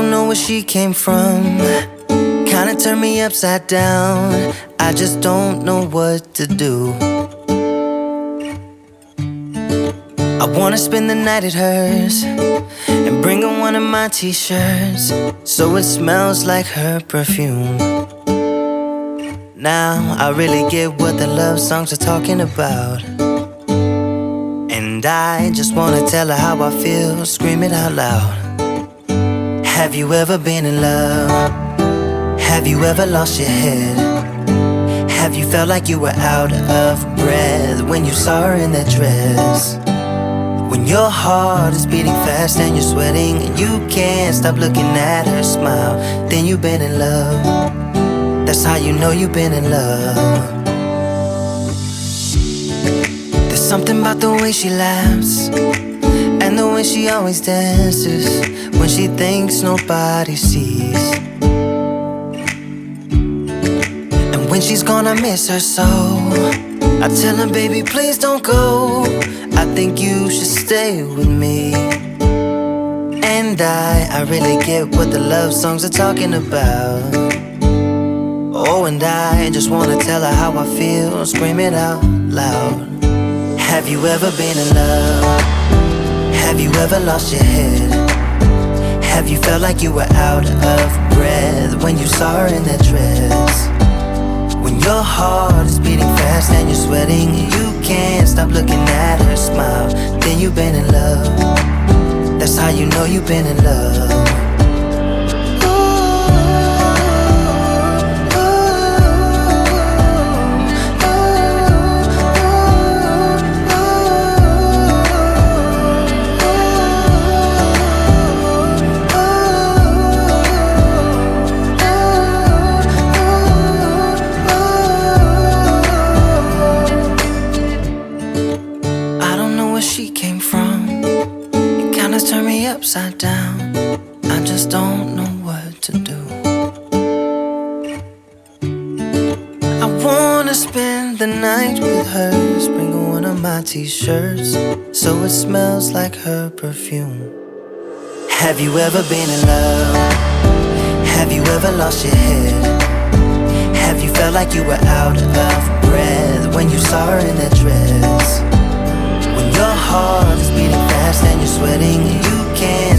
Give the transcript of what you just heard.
don't know where she came from. Kinda turned me upside down. I just don't know what to do. I wanna spend the night at hers and bring her one of my t-shirts, so it smells like her perfume. Now I really get what the love songs are talking about, and I just wanna tell her how I feel, scream it out loud. Have you ever been in love? Have you ever lost your head? Have you felt like you were out of breath when you saw her in that dress? When your heart is beating fast and you're sweating and you can't stop looking at her smile, then you've been in love. That's how you know you've been in love. There's something about the way she laughs and the way she always dances when she thinks nobody sees. And when she's gone I miss her so. I tell her, baby, please don't go. I think you should stay with me. And I really get what the love songs are talking about. Oh, and I just wanna tell her how I feel, scream it out loud. Have you ever been in love? Have you ever lost your head? Have you felt like you were out of breath when you saw her in that dress? When your heart is beating fast and you're sweating and you can't stop looking at her smile, then you've been in love. That's how you know you've been in love. She came from, it kinda turned me upside down. I just don't know what to do. I wanna spend the night with her, bring her one of my t-shirts, so it smells like her perfume. Have you ever been in love? Have you ever lost your head? Have you felt like you were out of breath when you saw her in that dress? When your heart is beating fast and you're sweating and you can't